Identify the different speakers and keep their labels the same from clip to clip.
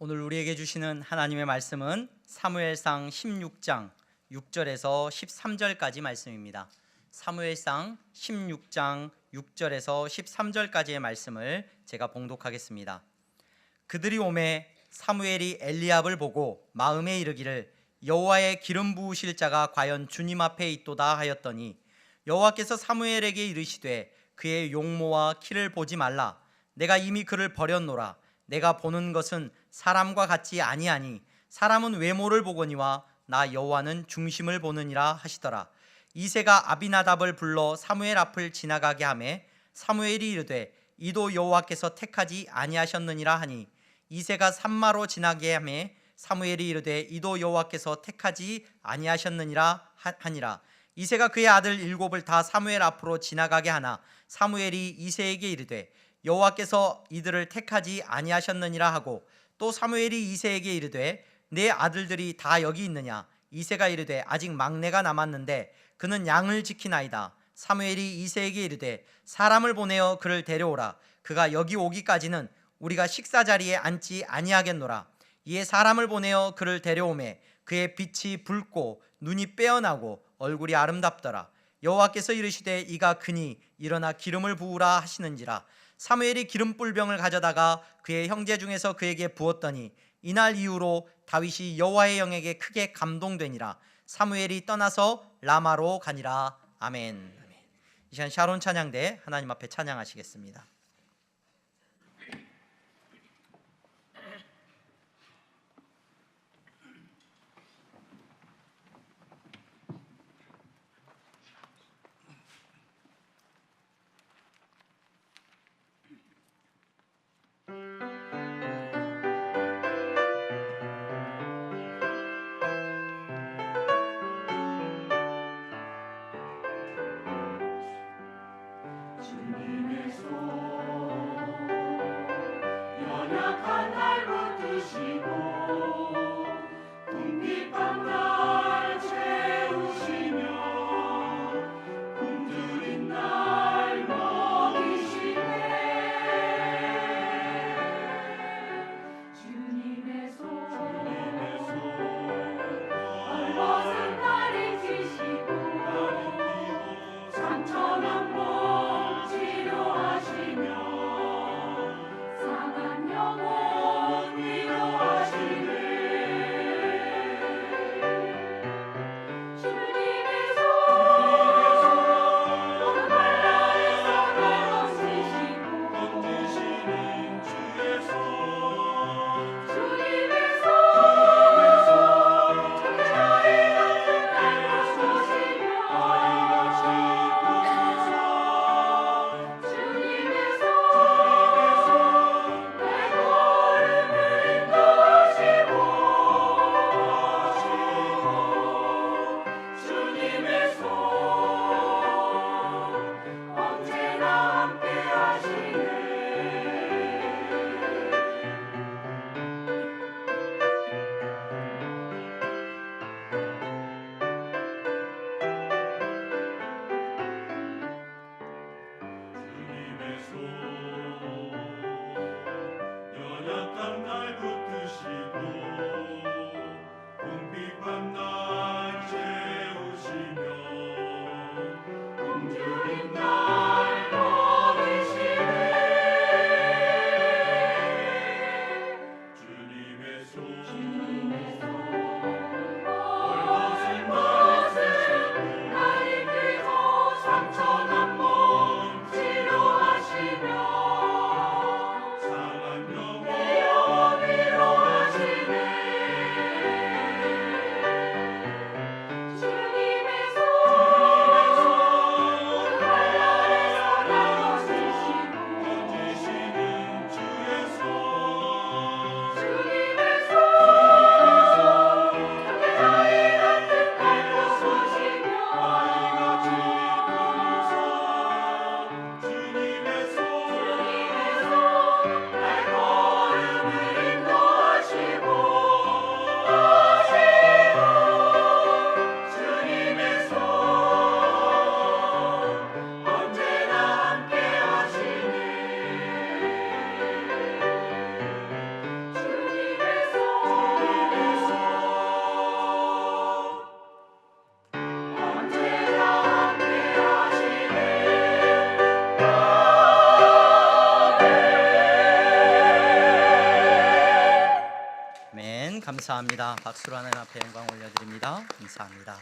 Speaker 1: 오늘 우리에게 주시는 하나님의 말씀은 사무엘상 16장 6절에서 13절까지 말씀입니다. 사무엘상 16장 6절에서 13절까지의 말씀을 제가 봉독하겠습니다. 그들이 오매 사무엘이 엘리압을 보고 마음에 이르기를 여호와의 기름 부으실 자가 과연 주님 앞에 있도다 하였더니 여호와께서 사무엘에게 이르시되 그의 용모와 키를 보지 말라. 내가 이미 그를 버렸노라. 내가 보는 것은 사람과 같지 아니하니 사람은 외모를 보거니와 나 여호와는 중심을 보느니라 하시더라. 이새가 아비나답을 불러 사무엘 앞을 지나가게 하매 사무엘이 이르되 이도 여호와께서 택하지 아니하셨느니라 하니 이새가 산마로 지나게 하매 사무엘이 이르되 이도 여호와께서 택하지 아니하셨느니라 하니라. 이새가 그의 아들 일곱을 다 사무엘 앞으로 지나가게 하나 사무엘이 이새에게 이르되 여호와께서 이들을 택하지 아니하셨느니라 하고 또 사무엘이 이새에게 이르되 내 아들들이 다 여기 있느냐. 이새가 이르되 아직 막내가 남았는데 그는 양을 지키나이다. 사무엘이 이새에게 이르되 사람을 보내어 그를 데려오라. 그가 여기 오기까지는 우리가 식사 자리에 앉지 아니하겠노라. 이에 사람을 보내어 그를 데려오매 그의 빛이 붉고 눈이 빼어나고 얼굴이 아름답더라. 여호와께서 이르시되 이가 그니 일어나 기름을 부으라 하시는지라. 사무엘이 기름불병을 가져다가 그의 형제 중에서 그에게 부었더니 이날 이후로 다윗이 여호와의 영에게 크게 감동되니라. 사무엘이 떠나서 라마로 가니라. 아멘. 이 시간 샤론 찬양대 하나님 앞에 찬양하시겠습니다.
Speaker 2: 주님의 손
Speaker 1: 감사합니다. 박수로 하나님 앞에 영광 올려드립니다. 감사합니다.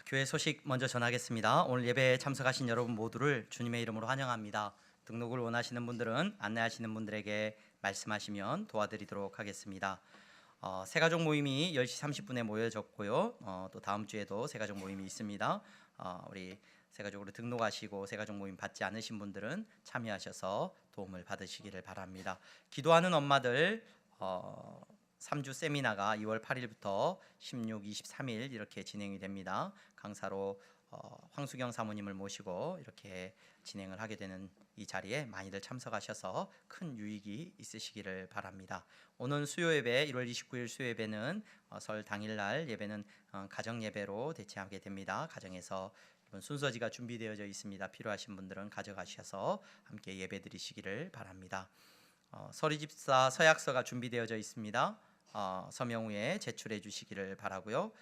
Speaker 1: 교회 소식 먼저 전하겠습니다. 오늘 예배에 참석하신 여러분 모두를 주님의 이름으로 환영합니다. 등록을 원하시는 분들은 안내하시는 분들에게 말씀하시면 도와드리도록 하겠습니다. 새가족 모임이 10시 30분에 모여졌고요. 또 다음 주에도 새가족 모임이 있습니다. 우리 새가족으로 등록하시고 새가족 모임 받지 않으신 분들은 참여하셔서 도움을 받으시기를 바랍니다. 기도하는 엄마들 3주 세미나가 2월 8일부터 16, 23일 이렇게 진행이 됩니다. 강사로 황수경 사모님을 모시고 이렇게 진행을 하게 되는 이 자리에 많이들 참석하셔서 큰 유익이 있으시기를 바랍니다. 오는 수요예배 1월 29일 수요예배는 설 당일날 예배는 가정 예배로 대체하게 됩니다. 가정에서 이번 순서지가 준비되어져 있습니다. 필요하신 분들은 가져가셔서 함께 예배 드리시기를 바랍니다. 서리집사 서약서가 준비되어져 있습니다. 서명 후에 제출해 주시기를 바라고요.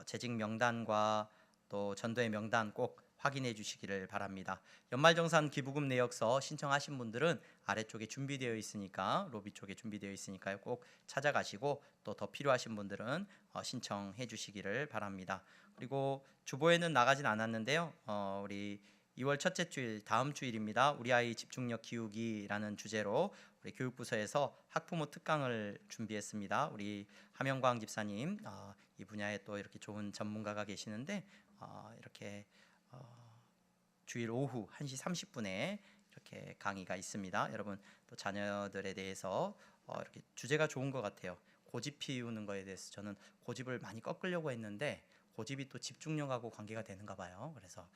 Speaker 1: 재직 명단과 또 전도의 명단 꼭 확인해 주시기를 바랍니다. 연말정산 기부금 내역서 신청하신 분들은 아래쪽에 준비되어 있으니까 로비 쪽에 준비되어 있으니까요. 꼭 찾아가시고 또 더 필요하신 분들은 신청해 주시기를 바랍니다. 그리고 주보에는 나가진 않았는데요. 우리 2월 첫째 주일 다음 주일입니다. 우리 아이 집중력 키우기라는 주제로 우리 교육부서에서 학부모 특강을 준비했습니다. 우리 함영광 집사님 이 분야에 또 이렇게 좋은 전문가가 계시는데 이렇게 주일 오후 1시 30분에 이렇게 강의가 있습니다. 여러분 또 자녀들에 대해서 이렇게 주제가 좋은 것 같아요. 고집 피우는 거에 대해서 저는 고집을 많이 꺾으려고 했는데 고집이 또 집중력하고 관계가 되는가 봐요. 그래서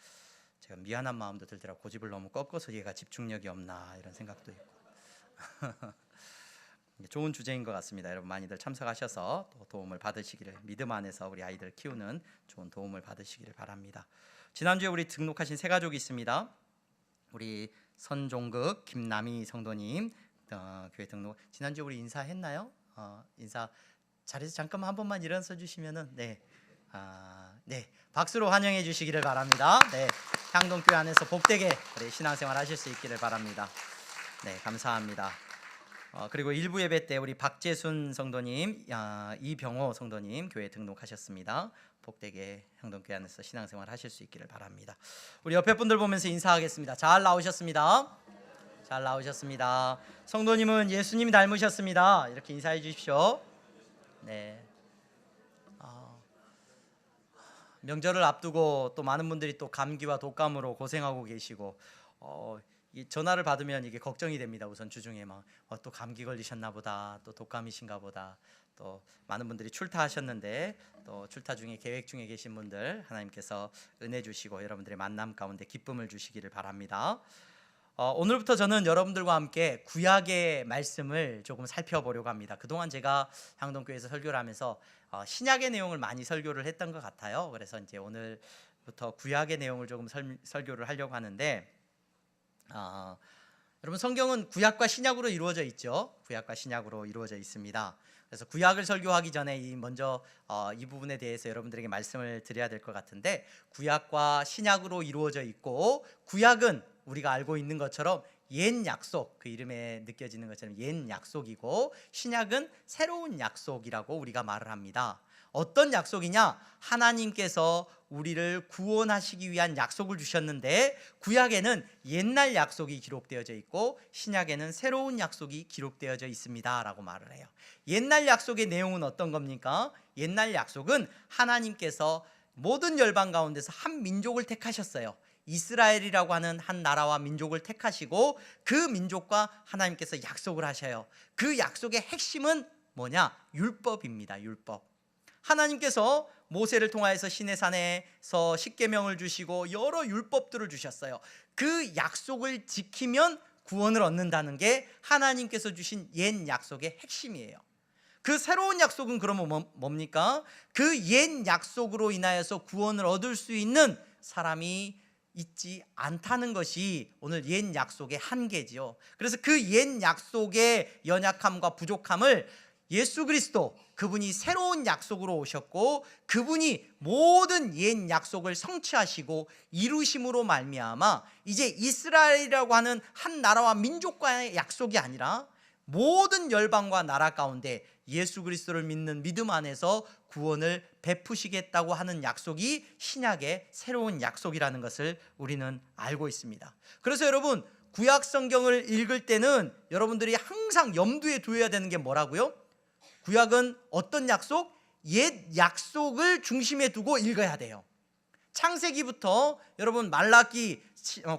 Speaker 1: 제가 미안한 마음도 들더라고요. 고집을 너무 꺾어서 얘가 집중력이 없나 이런 생각도 있고 좋은 주제인 것 같습니다. 여러분 많이들 참석하셔서 또 도움을 받으시기를, 믿음 안에서 우리 아이들 키우는 좋은 도움을 받으시기를 바랍니다. 지난주에 우리 등록하신 세 가족이 있습니다. 우리 선종극 김남희 성도님 교회 등록. 지난주에 우리 인사했나요? 인사 자리에서 잠깐만 한 번만 일어서 주시면은 네. 네, 박수로 환영해 주시기를 바랍니다. 네, 향동교회 안에서 복되게 우리 신앙생활 하실 수 있기를 바랍니다. 네, 감사합니다. 그리고 일부 예배 때 우리 박재순 성도님, 이병호 성도님 교회 등록하셨습니다. 복되게 향동교회 안에서 신앙생활 하실 수 있기를 바랍니다. 우리 옆에 분들 보면서 인사하겠습니다. 잘 나오셨습니다. 잘 나오셨습니다. 성도님은 예수님 닮으셨습니다. 이렇게 인사해 주십시오. 네. 명절을 앞두고 또 많은 분들이 또 감기와 독감으로 고생하고 계시고 이 전화를 받으면 이게 걱정이 됩니다. 우선 주중에 막 또 감기 걸리셨나 보다, 또 독감이신가 보다, 또 많은 분들이 출타하셨는데 또 출타 중에 계획 중에 계신 분들 하나님께서 은혜 주시고 여러분들의 만남 가운데 기쁨을 주시기를 바랍니다. 오늘부터 저는 여러분들과 함께 구약의 말씀을 조금 살펴보려고 합니다. 그동안 제가 향동교회에서 설교를 하면서 신약의 내용을 많이 설교를 했던 것 같아요. 그래서 이제 오늘부터 구약의 내용을 조금 설교를 하려고 하는데 여러분 성경은 구약과 신약으로 이루어져 있죠. 구약과 신약으로 이루어져 있습니다. 그래서 구약을 설교하기 전에 먼저 이 부분에 대해서 여러분들에게 말씀을 드려야 될 것 같은데 구약과 신약으로 이루어져 있고 구약은 우리가 알고 있는 것처럼 옛 약속, 그 이름에 느껴지는 것처럼 옛 약속이고 신약은 새로운 약속이라고 우리가 말을 합니다. 어떤 약속이냐? 하나님께서 우리를 구원하시기 위한 약속을 주셨는데 구약에는 옛날 약속이 기록되어져 있고 신약에는 새로운 약속이 기록되어져 있습니다 라고 말을 해요. 옛날 약속의 내용은 어떤 겁니까? 옛날 약속은 하나님께서 모든 열방 가운데서 한 민족을 택하셨어요. 이스라엘이라고 하는 한 나라와 민족을 택하시고 그 민족과 하나님께서 약속을 하셔요. 그 약속의 핵심은 뭐냐? 율법입니다. 율법. 하나님께서 모세를 통하여서 시내산에서 십계명을 주시고 여러 율법들을 주셨어요. 그 약속을 지키면 구원을 얻는다는 게 하나님께서 주신 옛 약속의 핵심이에요. 그 새로운 약속은 그러면 뭡니까? 그 옛 약속으로 인하여서 구원을 얻을 수 있는 사람이 있지 않다는 것이 오늘 옛 약속의 한계지요. 그래서 그 옛 약속의 연약함과 부족함을 예수 그리스도 그분이 새로운 약속으로 오셨고 그분이 모든 옛 약속을 성취하시고 이루심으로 말미암아 이제 이스라엘이라고 하는 한 나라와 민족과의 약속이 아니라 모든 열방과 나라 가운데 예수 그리스도를 믿는 믿음 안에서 구원을 베푸시겠다고 하는 약속이 신약의 새로운 약속이라는 것을 우리는 알고 있습니다. 그래서 여러분, 구약 성경을 읽을 때는 여러분들이 항상 염두에 두어야 되는 게 뭐라고요? 구약은 어떤 약속? 옛 약속을 중심에 두고 읽어야 돼요. 창세기부터 여러분 말라기,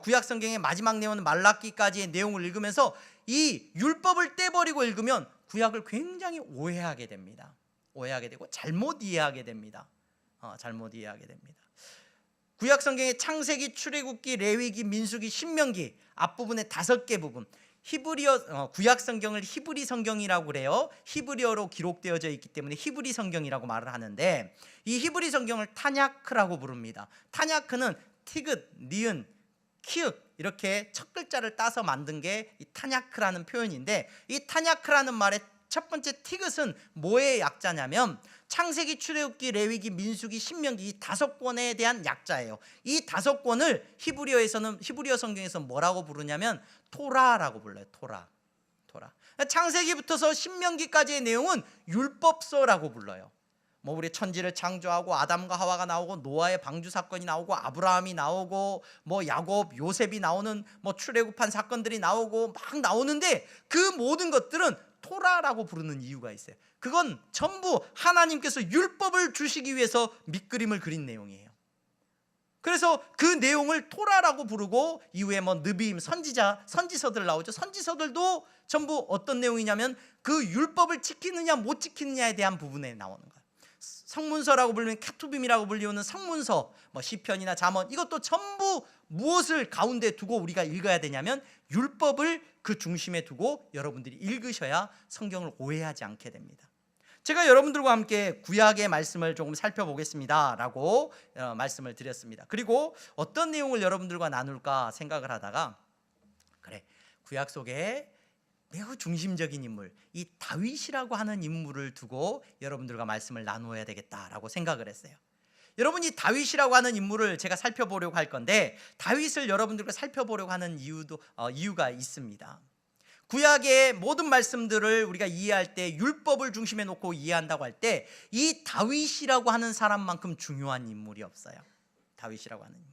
Speaker 1: 구약 성경의 마지막 내용은 말라기까지의 내용을 읽으면서 이 율법을 떼버리고 읽으면 구약을 굉장히 오해하게 됩니다. 오해하게 되고 잘못 이해하게 됩니다. 잘못 이해하게 됩니다. 구약 성경의 창세기, 출애굽기, 레위기, 민수기, 신명기 앞부분의 5개 부분, 구약 성경을 히브리 성경이라고 그래요. 히브리어로 기록되어져 있기 때문에 히브리 성경이라고 말을 하는데, 이 히브리 성경을 타냐크라고 부릅니다. 타냐크는 티귿, 니은, 키읔 이렇게 첫 글자를 따서 만든 게 이 타냐크라는 표현인데, 이 타냐크라는 말의 첫 번째 티귿은 뭐의 약자냐면 창세기, 출애굽기, 레위기, 민수기, 신명기 이 5권에 대한 약자예요. 이 5권을 히브리어 성경에서 뭐라고 부르냐면 토라라고 불러요. 토라. 창세기부터서 신명기까지의 내용은 율법서라고 불러요. 뭐 우리 천지를 창조하고 아담과 하와가 나오고 노아의 방주 사건이 나오고 아브라함이 나오고 뭐 야곱, 요셉이 나오는 뭐 출애굽한 사건들이 나오고 막 나오는데, 그 모든 것들은 토라라고 부르는 이유가 있어요. 그건 전부 하나님께서 율법을 주시기 위해서 밑그림을 그린 내용이에요. 그래서 그 내용을 토라라고 부르고, 이후에 뭐 느비임, 선지서들 나오죠. 선지서들도 전부 어떤 내용이냐면 그 율법을 지키느냐 못 지키느냐에 대한 부분에 나오는 거예요. 성문서라고 불리는 케투빔이라고 불리우는 성문서, 뭐 시편이나 잠언, 이것도 전부 무엇을 가운데 두고 우리가 읽어야 되냐면 율법을 그 중심에 두고 여러분들이 읽으셔야 성경을 오해하지 않게 됩니다. 제가 여러분들과 함께 구약의 말씀을 조금 살펴보겠습니다 라고 말씀을 드렸습니다. 그리고 어떤 내용을 여러분들과 나눌까 생각을 하다가, 그래, 구약 속에 매우 중심적인 인물, 이 다윗이라고 하는 인물을 두고 여러분들과 말씀을 나누어야 되겠다라고 생각을 했어요. 여러분, 이 다윗이라고 하는 인물을 제가 살펴보려고 할 건데, 다윗을 여러분들과 살펴보려고 하는 이유가 있습니다. 구약의 모든 말씀들을 우리가 이해할 때 율법을 중심에 놓고 이해한다고 할 때 이 다윗이라고 하는 사람만큼 중요한 인물이 없어요. 다윗이라고 하는 인물.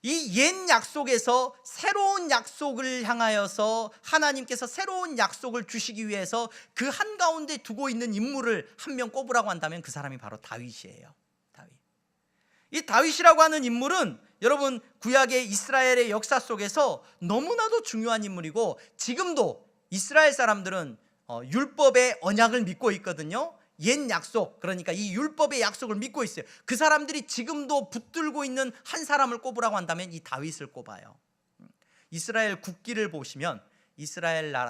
Speaker 1: 이 옛 약속에서 새로운 약속을 향하여서 하나님께서 새로운 약속을 주시기 위해서 그 한가운데 두고 있는 인물을 한 명 꼽으라고 한다면 그 사람이 바로 다윗이에요. 다윗. 이 다윗이라고 하는 인물은 여러분, 구약의 이스라엘의 역사 속에서 너무나도 중요한 인물이고, 지금도 이스라엘 사람들은 율법의 언약을 믿고 있거든요. 옛 약속, 그러니까 이 율법의 약속을 믿고 있어요. 그 사람들이 지금도 붙들고 있는 한 사람을 꼽으라고 한다면 이 다윗을 꼽아요. 이스라엘 국기를 보시면,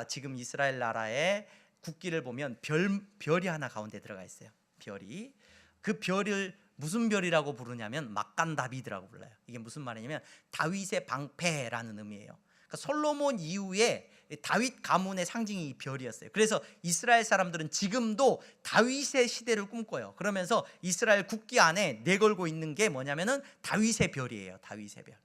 Speaker 1: 지금 이스라엘 나라의 국기를 보면 별이 하나 가운데 들어가 있어요. 별이. 그 별을 무슨 별이라고 부르냐면 막간 다비드라고 불러요. 이게 무슨 말이냐면 다윗의 방패라는 의미예요. 그러니까 솔로몬 이후에 다윗 가문의 상징이 이 별이었어요. 그래서 이스라엘 사람들은 지금도 다윗의 시대를 꿈꿔요. 그러면서 이스라엘 국기 안에 내걸고 있는 게 뭐냐면은 다윗의 별이에요. 다윗의 별.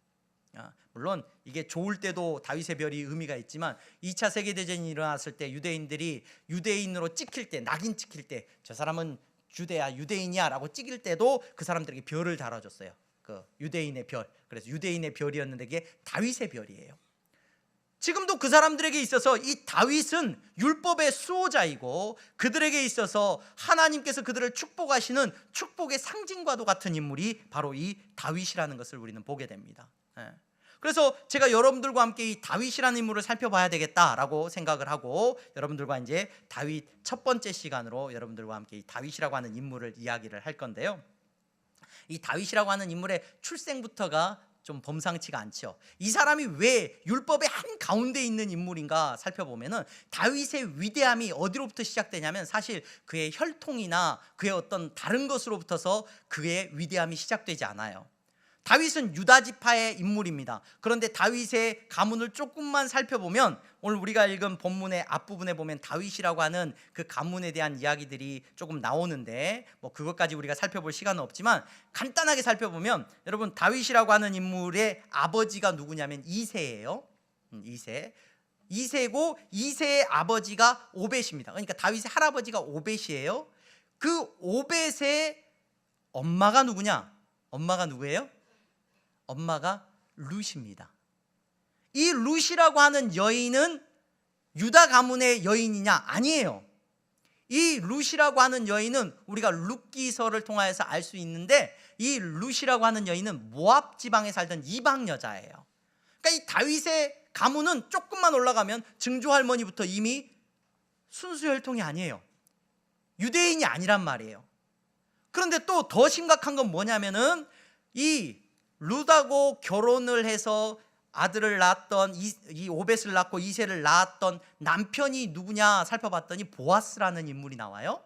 Speaker 1: 물론 이게 좋을 때도 다윗의 별이 의미가 있지만 2차 세계대전이 일어났을 때 유대인들이 유대인으로 찍힐 때, 낙인 찍힐 때 저 사람은 유대인이야 라고 찍일 때도 그 사람들에게 별을 달아줬어요. 그 유대인의 별. 그래서 유대인의 별이었는데 그게 다윗의 별이에요. 지금도 그 사람들에게 있어서 이 다윗은 율법의 수호자이고, 그들에게 있어서 하나님께서 그들을 축복하시는 축복의 상징과도 같은 인물이 바로 이 다윗이라는 것을 우리는 보게 됩니다. 그래서 제가 여러분들과 함께 이 다윗이라는 인물을 살펴봐야 되겠다라고 생각을 하고, 여러분들과 이제 다윗 첫 번째 시간으로 여러분들과 함께 이 다윗이라고 하는 인물을 이야기를 할 건데요. 이 다윗이라고 하는 인물의 출생부터가 좀 범상치가 않죠. 이 사람이 왜 율법의 한 가운데 있는 인물인가 살펴보면은 다윗의 위대함이 어디로부터 시작되냐면 사실 그의 혈통이나 그의 어떤 다른 것으로부터서 그의 위대함이 시작되지 않아요. 다윗은 유다 지파의 인물입니다. 그런데 다윗의 가문을 조금만 살펴보면, 오늘 우리가 읽은 본문의 앞부분에 보면 다윗이라고 하는 그 가문에 대한 이야기들이 조금 나오는데, 뭐 그것까지 우리가 살펴볼 시간은 없지만 간단하게 살펴보면, 여러분, 다윗이라고 하는 인물의 아버지가 누구냐면 이새예요. 이새. 이세고 이세의 아버지가 오벳입니다. 그러니까 다윗의 할아버지가 오벳이에요. 그 오벳의 엄마가 누구냐? 엄마가 누구예요? 엄마가 룻입니다. 이 룻이라고 하는 여인은 유다 가문의 여인이냐? 아니에요. 이 룻이라고 하는 여인은 우리가 룻기서를 통하여서 알 수 있는데, 이 룻이라고 하는 여인은 모압 지방에 살던 이방 여자예요. 그러니까 이 다윗의 가문은 조금만 올라가면 증조 할머니부터 이미 순수 혈통이 아니에요. 유대인이 아니란 말이에요. 그런데 또 더 심각한 건 뭐냐면은 이 룻하고 결혼을 해서 아들을 낳았던 이 오벳을 낳고 이세를 낳았던 남편이 누구냐 살펴봤더니 보아스라는 인물이 나와요.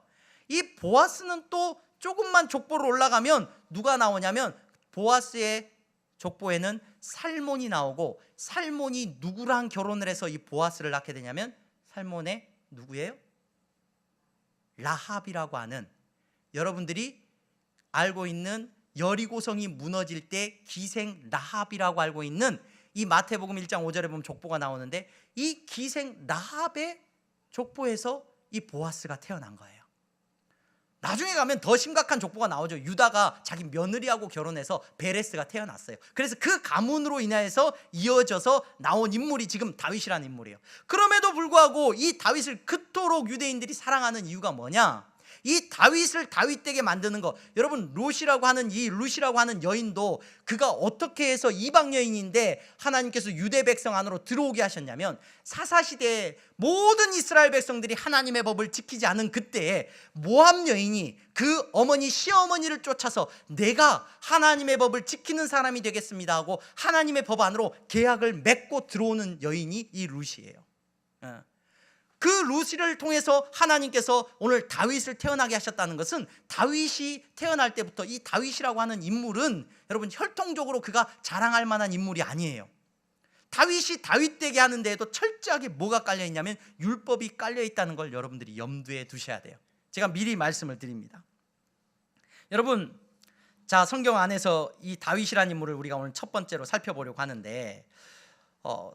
Speaker 1: 이 보아스는 또 조금만 족보로 올라가면 누가 나오냐면, 보아스의 족보에는 살몬이 나오고, 살몬이 누구랑 결혼을 해서 이 보아스를 낳게 되냐면 살몬의 누구예요? 라합이라고 하는, 여러분들이 알고 있는 여리고성이 무너질 때 기생 라합이라고 알고 있는 이 마태복음 1장 5절에 보면 족보가 나오는데, 이 기생 라합의 족보에서 이 보아스가 태어난 거예요. 나중에 가면 더 심각한 족보가 나오죠. 유다가 자기 며느리하고 결혼해서 베레스가 태어났어요. 그래서 그 가문으로 인하여서 이어져서 나온 인물이 지금 다윗이라는 인물이에요. 그럼에도 불구하고 이 다윗을 그토록 유대인들이 사랑하는 이유가 뭐냐? 이 다윗을 다윗되게 만드는 거. 여러분, 룻이라고 하는 이 룻이라고 하는 여인도 그가 어떻게 해서 이방 여인인데 하나님께서 유대 백성 안으로 들어오게 하셨냐면, 사사시대에 모든 이스라엘 백성들이 하나님의 법을 지키지 않은 그때에 모압 여인이 그 어머니 시어머니를 쫓아서 내가 하나님의 법을 지키는 사람이 되겠습니다 하고 하나님의 법 안으로 계약을 맺고 들어오는 여인이 이 룻이에요. 그 룻을 통해서 하나님께서 오늘 다윗을 태어나게 하셨다는 것은, 다윗이 태어날 때부터 이 다윗이라고 하는 인물은 여러분 혈통적으로 그가 자랑할 만한 인물이 아니에요. 다윗이 다윗되게 하는 데에도 철저하게 뭐가 깔려 있냐면 율법이 깔려 있다는 걸 여러분들이 염두에 두셔야 돼요. 제가 미리 말씀을 드립니다. 여러분, 자, 성경 안에서 이 다윗이라는 인물을 우리가 오늘 첫 번째로 살펴보려고 하는데,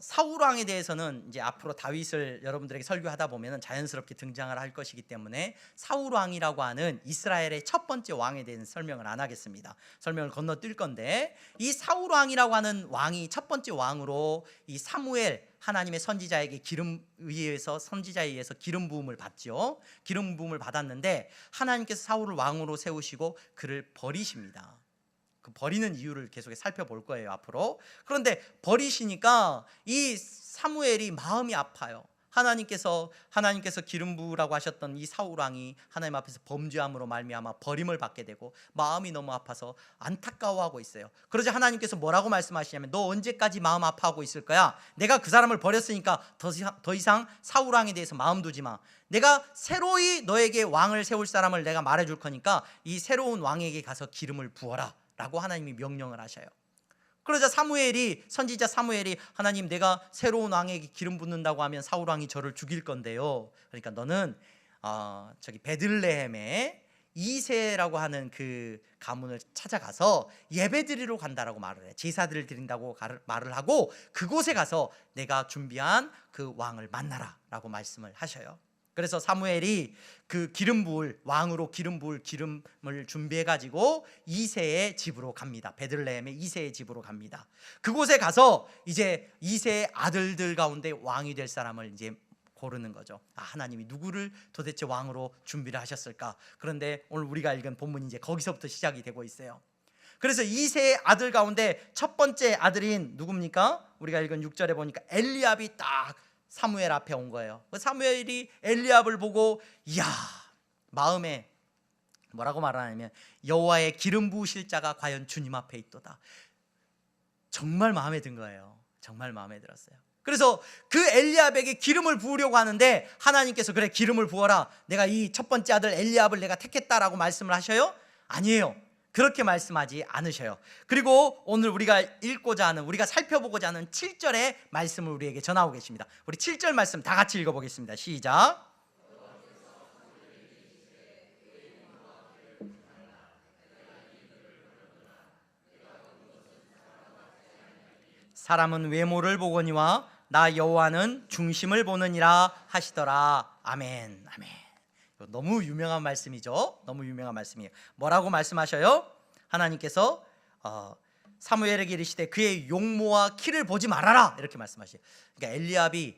Speaker 1: 사울 왕에 대해서는 이제 앞으로 다윗을 여러분들에게 설교하다 보면 자연스럽게 등장을 할 것이기 때문에 사울 왕이라고 하는 이스라엘의 첫 번째 왕에 대해서 설명을 안 하겠습니다. 설명을 건너뛸 건데, 이 사울 왕이라고 하는 왕이 첫 번째 왕으로 이 사무엘, 하나님의 선지자에 의해서 기름 부음을 받죠. 기름 부음을 받았는데 하나님께서 사울을 왕으로 세우시고 그를 버리십니다. 그 버리는 이유를 계속 살펴볼 거예요 앞으로. 그런데 버리시니까 이 사무엘이 마음이 아파요. 하나님께서 기름 부으라고 하셨던 이 사울 왕이 하나님 앞에서 범죄함으로 말미암아 버림을 받게 되고 마음이 너무 아파서 안타까워하고 있어요. 그러자 하나님께서 뭐라고 말씀하시냐면, 너 언제까지 마음 아파하고 있을 거야? 내가 그 사람을 버렸으니까 더 이상 사울 왕에 대해서 마음 두지 마. 내가 새로이 너에게 왕을 세울 사람을 내가 말해줄 거니까 이 새로운 왕에게 가서 기름을 부어라 라고 하나님이 명령을 하셔요. 그러자 선지자 사무엘이, 하나님, 내가 새로운 왕에게 기름 붓는다고 하면 사울 왕이 저를 죽일 건데요, 그러니까 너는 저기 베들레헴에 이세라고 하는 그 가문을 찾아가서 예배드리러 간다라고 말을 해요. 제사들을 드린다고 말을 하고 그곳에 가서 내가 준비한 그 왕을 만나라 라고 말씀을 하셔요. 그래서 사무엘이 그 왕으로 기름 부을 기름을 준비해 가지고 이새의 집으로 갑니다. 베들레헴의 이새의 집으로 갑니다. 그곳에 가서 이제 이새의 아들들 가운데 왕이 될 사람을 이제 고르는 거죠. 하나님이 누구를 도대체 왕으로 준비를 하셨을까? 그런데 오늘 우리가 읽은 본문이 이제 거기서부터 시작이 되고 있어요. 그래서 이새의 아들 가운데 첫 번째 아들인 누굽니까? 우리가 읽은 6절에 보니까 엘리압이 딱 사무엘 앞에 온 거예요. 사무엘이 엘리압을 보고 이야, 마음에 뭐라고 말하냐면, 여호와의 기름 부으실 자가 과연 주님 앞에 있도다. 정말 마음에 든 거예요. 정말 마음에 들었어요. 그래서 그 엘리압에게 기름을 부으려고 하는데 하나님께서 그래, 기름을 부어라, 내가 이 첫 번째 아들 엘리압을 내가 택했다라고 말씀을 하셔요? 아니에요. 그렇게 말씀하지 않으셔요. 그리고 오늘 우리가 읽고자 하는, 우리가 살펴보고자 하는 7절의 말씀을 우리에게 전하고 계십니다. 우리 7절 말씀 다 같이 읽어보겠습니다. 시작. 사람은 외모를 보거니와 나 여호와는 중심을 보느니라 하시더라. 아멘. 아멘. 너무 유명한 말씀이죠. 너무 유명한 말씀이에요. 뭐라고 말씀하셔요? 하나님께서 사무엘에게 이르시되 그의 용모와 키를 보지 말아라, 이렇게 말씀하시죠. 그러니까 엘리압이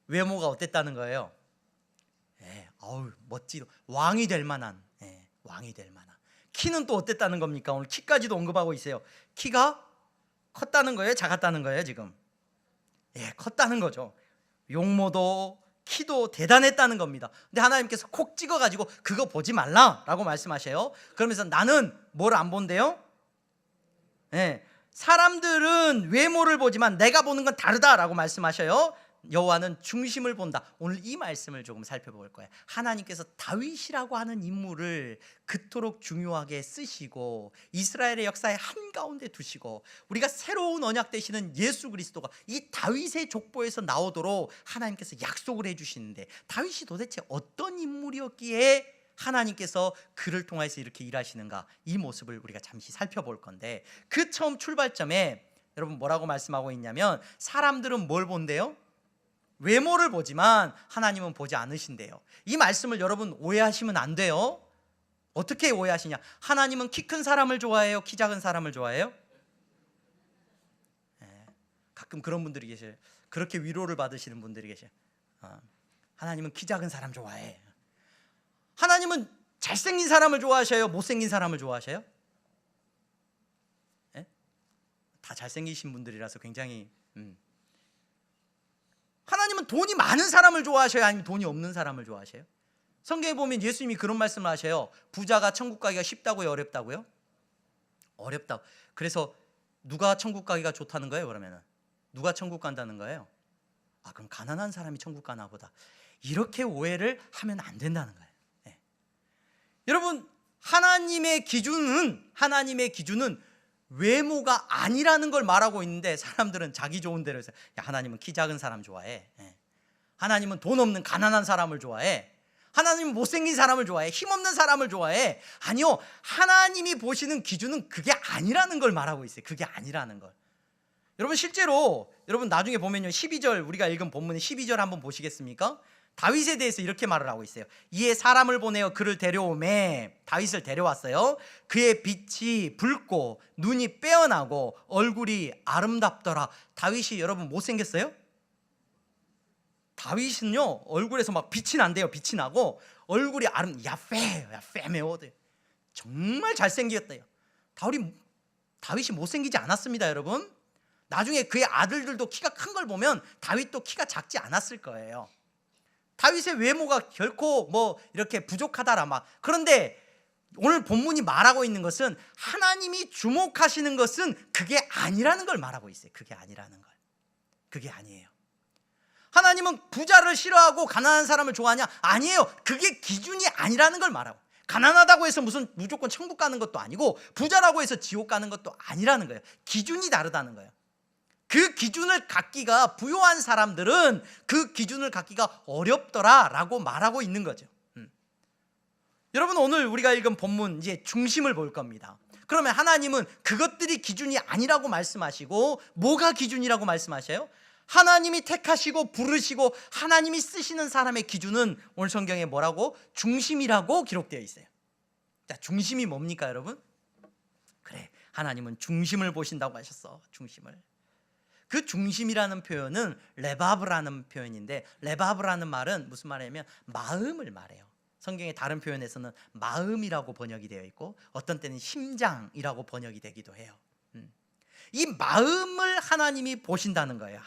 Speaker 1: 외모가 어땠다는 거예요? 어우, 멋지도 왕이 될 만한, 왕이 될 만한. 키는 또 어땠다는 겁니까? 오늘 키까지도 언급하고 있어요. 키가 컸다는 거예요? 작았다는 거예요? 지금 컸다는 거죠. 용모도 키도 대단했다는 겁니다. 근데 하나님께서 콕 찍어가지고 그거 보지 말라라고 말씀하셔요. 그러면서 나는 뭘 안 본대요? 사람들은 외모를 보지만 내가 보는 건 다르다라고 말씀하셔요. 여호와는 중심을 본다. 오늘 이 말씀을 조금 살펴볼 거예요. 하나님께서 다윗이라고 하는 인물을 그토록 중요하게 쓰시고 이스라엘의 역사의 한가운데 두시고 우리가 새로운 언약 되시는 예수 그리스도가 이 다윗의 족보에서 나오도록 하나님께서 약속을 해주시는데, 다윗이 도대체 어떤 인물이었기에 하나님께서 그를 통해서 이렇게 일하시는가, 이 모습을 우리가 잠시 살펴볼 건데, 그 처음 출발점에 여러분 뭐라고 말씀하고 있냐면, 사람들은 뭘 본대요? 외모를 보지만 하나님은 보지 않으신대요. 이 말씀을 여러분 오해하시면 안 돼요. 어떻게 오해하시냐? 하나님은 키 큰 사람을 좋아해요? 키 작은 사람을 좋아해요? 가끔 그런 분들이 계셔요. 그렇게 위로를 받으시는 분들이 계셔요. 하나님은 키 작은 사람 좋아해. 하나님은 잘생긴 사람을 좋아하셔요? 못생긴 사람을 좋아하셔요? 다 잘생기신 분들이라서 굉장히 하나님은 돈이 많은 사람을 좋아하셔요? 아니면 돈이 없는 사람을 좋아하셔요? 성경에 보면 예수님이 그런 말씀을 하셔요. 부자가 천국 가기가 쉽다고요? 어렵다고요? 어렵다고. 그래서 누가 천국 가기가 좋다는 거예요? 그러면은 누가 천국 간다는 거예요? 그럼 가난한 사람이 천국 가나 보다. 이렇게 오해를 하면 안 된다는 거예요. 여러분, 하나님의 기준은 외모가 아니라는 걸 말하고 있는데, 사람들은 자기 좋은 대로 해서 하나님은 키 작은 사람 좋아해. 하나님은 돈 없는 가난한 사람을 좋아해. 하나님은 못생긴 사람을 좋아해. 힘없는 사람을 좋아해. 아니요, 하나님이 보시는 기준은 그게 아니라는 걸 말하고 있어요. 그게 아니라는 걸. 여러분, 실제로 여러분 나중에 보면요, 12절, 우리가 읽은 본문의 12절 한번 보시겠습니까? 다윗에 대해서 이렇게 말을 하고 있어요. 이에 사람을 보내어 그를 데려오매, 다윗을 데려왔어요. 그의 빛이 붉고 눈이 빼어나고 얼굴이 아름답더라. 다윗이 여러분 못생겼어요? 다윗은요, 얼굴에서 막 빛이 난대요. 빛이 나고 얼굴이 야페메오드, 정말 잘생겼대요. 다윗이 못생기지 않았습니다. 여러분, 나중에 그의 아들들도 키가 큰 걸 보면 다윗도 키가 작지 않았을 거예요. 다윗의 외모가 결코 뭐 이렇게 부족하다라 막. 그런데 오늘 본문이 말하고 있는 것은, 하나님이 주목하시는 것은 그게 아니라는 걸 말하고 있어요. 그게 아니라는 걸. 그게 아니에요. 하나님은 부자를 싫어하고 가난한 사람을 좋아하냐? 아니에요. 그게 기준이 아니라는 걸 말하고, 가난하다고 해서 무조건 천국 가는 것도 아니고 부자라고 해서 지옥 가는 것도 아니라는 거예요. 기준이 다르다는 거예요. 그 기준을 갖기가, 부요한 사람들은 그 기준을 갖기가 어렵더라라고 말하고 있는 거죠. 여러분, 오늘 우리가 읽은 본문 이제 중심을 볼 겁니다. 그러면 하나님은 그것들이 기준이 아니라고 말씀하시고, 뭐가 기준이라고 말씀하셔요? 하나님이 택하시고 부르시고 하나님이 쓰시는 사람의 기준은 오늘 성경에 뭐라고? 중심이라고 기록되어 있어요. 자, 중심이 뭡니까 여러분? 그래, 하나님은 중심을 보신다고 하셨어. 중심을. 그 중심이라는 표현은 레바브라는 표현인데, 레바브라는 말은 무슨 말이냐면 마음을 말해요. 성경의 다른 표현에서는 마음이라고 번역이 되어 있고, 어떤 때는 심장이라고 번역이 되기도 해요. 이 마음을 하나님이 보신다는 거예요.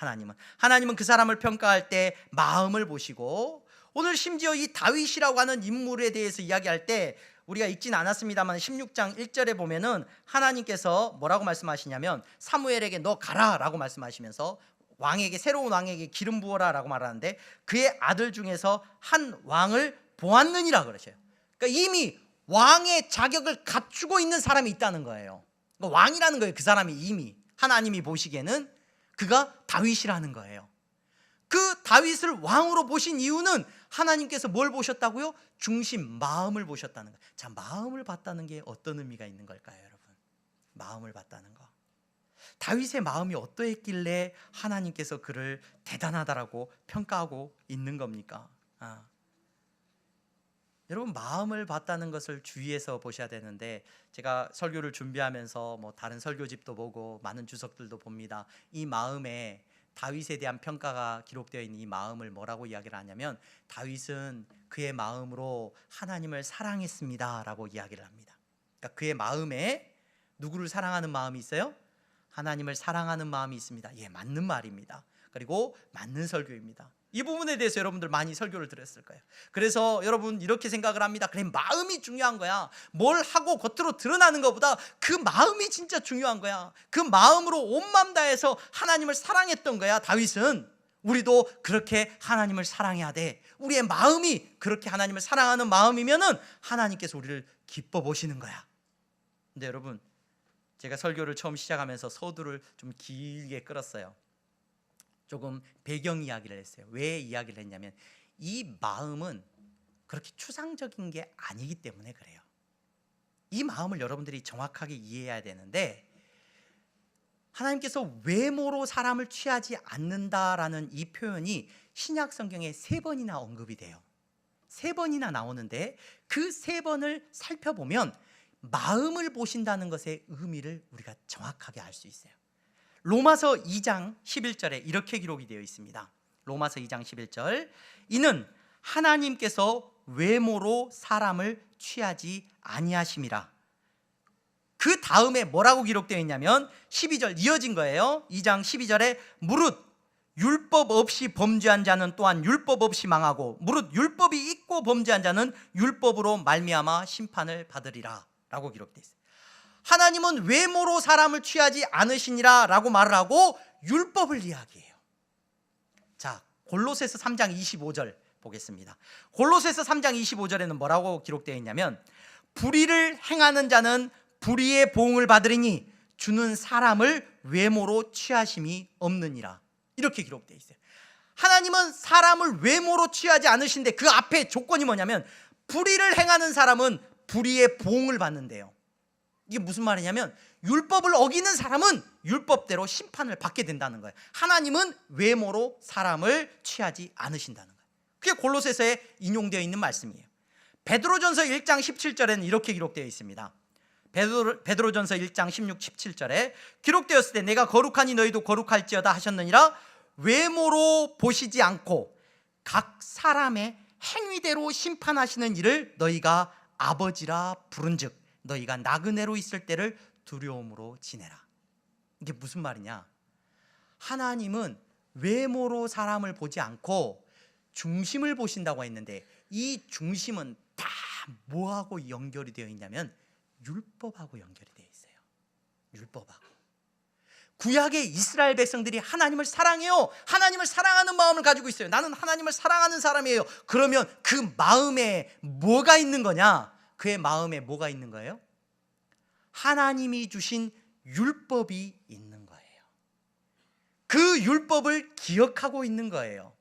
Speaker 1: 하나님은 그 사람을 평가할 때 마음을 보시고, 오늘 심지어 이 다윗이라고 하는 인물에 대해서 이야기할 때 우리가 읽진 않았습니다만 16장 1절에 보면은 하나님께서 뭐라고 말씀하시냐면, 사무엘에게 너 가라 라고 말씀하시면서 새로운 왕에게 기름 부어라 라고 말하는데, 그의 아들 중에서 한 왕을 보았느니라 그러셔요. 그러니까 이미 왕의 자격을 갖추고 있는 사람이 있다는 거예요. 그러니까 왕이라는 거예요. 그 사람이 이미 하나님이 보시기에는 그가 다윗이라는 거예요. 그 다윗을 왕으로 보신 이유는 하나님께서 뭘 보셨다고요? 중심, 마음을 보셨다는 거예요. 자, 마음을 봤다는 게 어떤 의미가 있는 걸까요, 여러분? 마음을 봤다는 거. 다윗의 마음이 어떠했길래 하나님께서 그를 대단하다라고 평가하고 있는 겁니까? 여러분, 마음을 봤다는 것을 주의해서 보셔야 되는데, 제가 설교를 준비하면서 다른 설교집도 보고 많은 주석들도 봅니다. 이 마음에 다윗에 대한 평가가 기록되어 있는 이 마음을 뭐라고 이야기를 하냐면, 다윗은 그의 마음으로 하나님을 사랑했습니다 라고 이야기를 합니다. 그러니까 그의 마음에 누구를 사랑하는 마음이 있어요? 하나님을 사랑하는 마음이 있습니다. 예, 맞는 말입니다. 그리고 맞는 설교입니다. 이 부분에 대해서 여러분들 많이 설교를 들었을 거예요. 그래서 여러분 이렇게 생각을 합니다. 그래, 마음이 중요한 거야. 뭘 하고 겉으로 드러나는 것보다 그 마음이 진짜 중요한 거야. 그 마음으로 온 마음 다해서 하나님을 사랑했던 거야. 다윗은. 우리도 그렇게 하나님을 사랑해야 돼. 우리의 마음이 그렇게 하나님을 사랑하는 마음이면은 하나님께서 우리를 기뻐 보시는 거야. 근데 여러분, 제가 설교를 처음 시작하면서 서두를 좀 길게 끌었어요. 조금 배경 이야기를 했어요. 왜 이야기를 했냐면, 이 마음은 그렇게 추상적인 게 아니기 때문에 그래요. 이 마음을 여러분들이 정확하게 이해해야 되는데, 하나님께서 외모로 사람을 취하지 않는다라는 이 표현이 신약 성경에 3번이나 언급이 돼요. 3번이나 나오는데 그 3번을 살펴보면 마음을 보신다는 것의 의미를 우리가 정확하게 알 수 있어요. 로마서 2장 11절에 이렇게 기록이 되어 있습니다. 로마서 2장 11절, 이는 하나님께서 외모로 사람을 취하지 아니하심이라. 그 다음에 뭐라고 기록되어 있냐면 12절 이어진 거예요. 2장 12절에 무릇 율법 없이 범죄한 자는 또한 율법 없이 망하고 무릇 율법이 있고 범죄한 자는 율법으로 말미암아 심판을 받으리라 라고 기록되어 있어요. 하나님은 외모로 사람을 취하지 않으시니라 라고 말을 하고 율법을 이야기해요. 자, 골로새서 3장 25절 보겠습니다. 골로새서 3장 25절에는 뭐라고 기록되어 있냐면, 불의를 행하는 자는 불의의 보응을 받으리니 주는 사람을 외모로 취하심이 없느니라, 이렇게 기록되어 있어요. 하나님은 사람을 외모로 취하지 않으신데 그 앞에 조건이 뭐냐면, 불의를 행하는 사람은 불의의 보응을 받는데요. 이게 무슨 말이냐면, 율법을 어기는 사람은 율법대로 심판을 받게 된다는 거예요. 하나님은 외모로 사람을 취하지 않으신다는 거예요. 그게 골로새서에 인용되어 있는 말씀이에요. 베드로전서 1장 17절에는 이렇게 기록되어 있습니다. 베드로전서 1장 16, 17절에 기록되었을 때 내가 거룩하니 너희도 거룩할지어다 하셨느니라. 외모로 보시지 않고 각 사람의 행위대로 심판하시는 이를 너희가 아버지라 부른즉 너희가 나그네로 있을 때를 두려움으로 지내라. 이게 무슨 말이냐? 하나님은 외모로 사람을 보지 않고 중심을 보신다고 했는데, 이 중심은 다 뭐하고 연결이 되어 있냐면 율법하고 연결이 되어 있어요. 율법하고. 구약의 이스라엘 백성들이 하나님을 사랑해요. 하나님을 사랑하는 마음을 가지고 있어요. 나는 하나님을 사랑하는 사람이에요. 그러면 그 마음에 뭐가 있는 거냐? 그의 마음에 뭐가 있는 거예요? 하나님이 주신 율법이 있는 거예요. 그 율법을 기억하고 있는 거예요.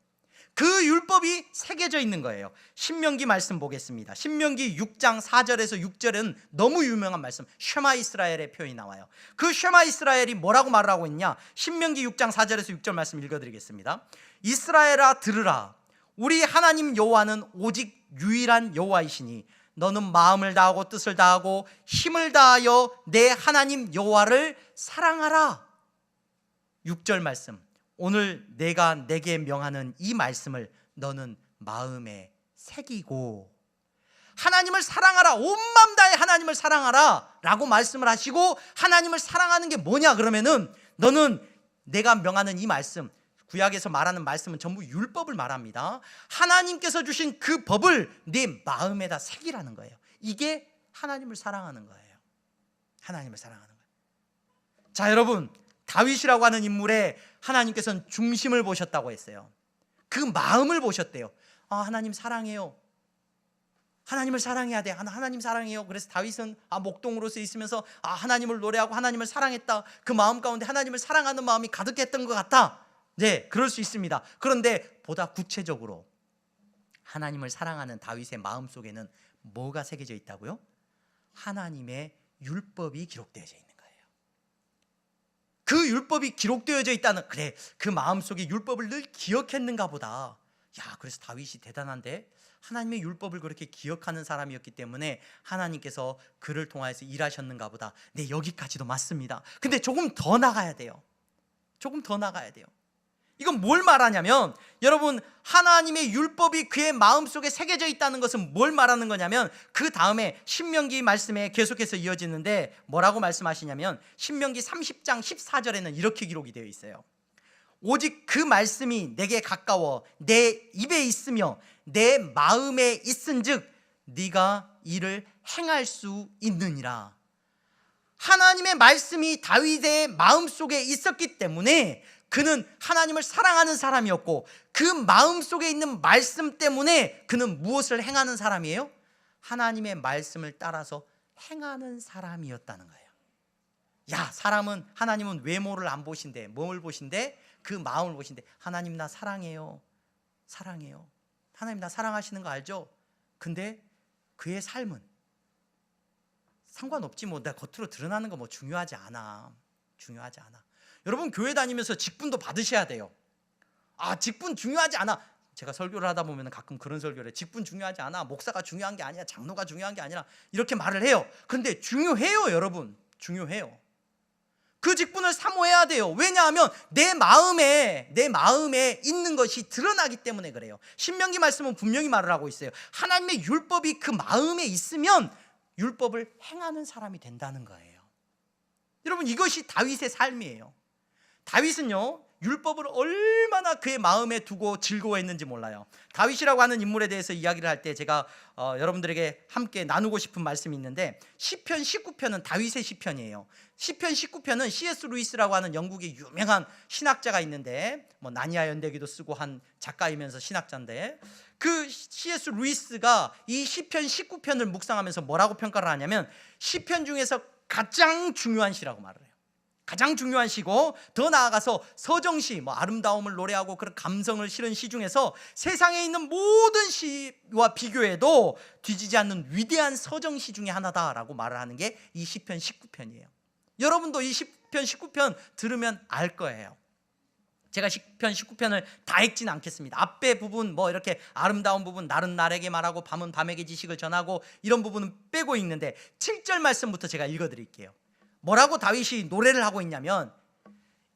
Speaker 1: 그 율법이 새겨져 있는 거예요. 신명기 말씀 보겠습니다. 신명기 6장 4절에서 6절은 너무 유명한 말씀, 쉐마 이스라엘의 표현이 나와요. 그 쉐마 이스라엘이 뭐라고 말을 하고 있냐? 신명기 6장 4절에서 6절 말씀 읽어드리겠습니다. 이스라엘아 들으라. 우리 하나님 여호와는 오직 유일한 여호와이시니 너는 마음을 다하고 뜻을 다하고 힘을 다하여 내 하나님 여호와를 사랑하라. 6절 말씀, 오늘 내가 내게 명하는 이 말씀을 너는 마음에 새기고, 하나님을 사랑하라, 온 마음 다해 하나님을 사랑하라 라고 말씀을 하시고, 하나님을 사랑하는 게 뭐냐 그러면은, 너는 내가 명하는 이 말씀, 구약에서 말하는 말씀은 전부 율법을 말합니다. 하나님께서 주신 그 법을 네 마음에다 새기라는 거예요. 이게 하나님을 사랑하는 거예요. 하나님을 사랑하는 거예요. 자, 여러분, 다윗이라고 하는 인물에 하나님께서는 중심을 보셨다고 했어요. 그 마음을 보셨대요. 하나님 사랑해요. 하나님을 사랑해야 돼. 하나님 사랑해요. 그래서 다윗은 목동으로서 있으면서 하나님을 노래하고 하나님을 사랑했다. 그 마음 가운데 하나님을 사랑하는 마음이 가득했던 것 같다. 네, 그럴 수 있습니다. 그런데 보다 구체적으로 하나님을 사랑하는 다윗의 마음 속에는 뭐가 새겨져 있다고요? 하나님의 율법이 기록되어져 있는 거예요. 그 율법이 기록되어져 있다는, 그래, 그 마음속에 율법을 늘 기억했는가 보다. 야, 그래서 다윗이 대단한데 하나님의 율법을 그렇게 기억하는 사람이었기 때문에 하나님께서 그를 통하여서 일하셨는가 보다. 네, 여기까지도 맞습니다. 근데 조금 더 나가야 돼요. 조금 더 나가야 돼요. 이건 뭘 말하냐면, 여러분, 하나님의 율법이 그의 마음속에 새겨져 있다는 것은 뭘 말하는 거냐면, 그 다음에 신명기 말씀에 계속해서 이어지는데 뭐라고 말씀하시냐면, 신명기 30장 14절에는 이렇게 기록이 되어 있어요. 오직 그 말씀이 내게 가까워 내 입에 있으며 내 마음에 있은즉 네가 이를 행할 수 있느니라. 하나님의 말씀이 다윗의 마음속에 있었기 때문에 그는 하나님을 사랑하는 사람이었고, 그 마음속에 있는 말씀 때문에 그는 무엇을 행하는 사람이에요? 하나님의 말씀을 따라서 행하는 사람이었다는 거예요. 야, 사람은, 하나님은 외모를 안 보신대. 뭘 보신대? 그 마음을 보신대. 하나님 나 사랑해요. 사랑해요. 하나님 나 사랑하시는 거 알죠? 근데 그의 삶은 상관없지, 뭐 내가 겉으로 드러나는 거 뭐 중요하지 않아. 중요하지 않아. 여러분, 교회 다니면서 직분도 받으셔야 돼요. 아, 직분 중요하지 않아. 제가 설교를 하다 보면 가끔 그런 설교를 해. 직분 중요하지 않아. 목사가 중요한 게 아니야. 장로가 중요한 게 아니라, 이렇게 말을 해요. 그런데 중요해요, 여러분. 중요해요. 그 직분을 사모해야 돼요. 왜냐하면 내 마음에 있는 것이 드러나기 때문에 그래요. 신명기 말씀은 분명히 말을 하고 있어요. 하나님의 율법이 그 마음에 있으면 율법을 행하는 사람이 된다는 거예요. 여러분, 이것이 다윗의 삶이에요. 다윗은요, 율법을 얼마나 그의 마음에 두고 즐거워했는지 몰라요. 다윗이라고 하는 인물에 대해서 이야기를 할 때 제가 여러분들에게 함께 나누고 싶은 말씀이 있는데, 시편 19편은 다윗의 시편이에요. 시편 19편은 C.S. 루이스라고 하는 영국의 유명한 신학자가 있는데, 뭐 나니아 연대기도 쓰고 한 작가이면서 신학자인데, 그 C.S. 루이스가 이 시편 19편을 묵상하면서 뭐라고 평가를 하냐면, 시편 중에서 가장 중요한 시라고 말을 해요. 가장 중요한 시고, 더 나아가서 서정시, 뭐 아름다움을 노래하고 그런 감성을 실은 시 중에서 세상에 있는 모든 시와 비교해도 뒤지지 않는 위대한 서정시 중에 하나다라고 말을 하는 게 이 시편 19편이에요. 여러분도 이 시편 19편 들으면 알 거예요. 제가 시편 19편을 다 읽지는 않겠습니다. 앞에 부분, 뭐 이렇게 아름다운 부분, 날은 날에게 말하고 밤은 밤에게 지식을 전하고, 이런 부분은 빼고 읽는데 7절 말씀부터 제가 읽어드릴게요. 뭐라고 다윗이 노래를 하고 있냐면,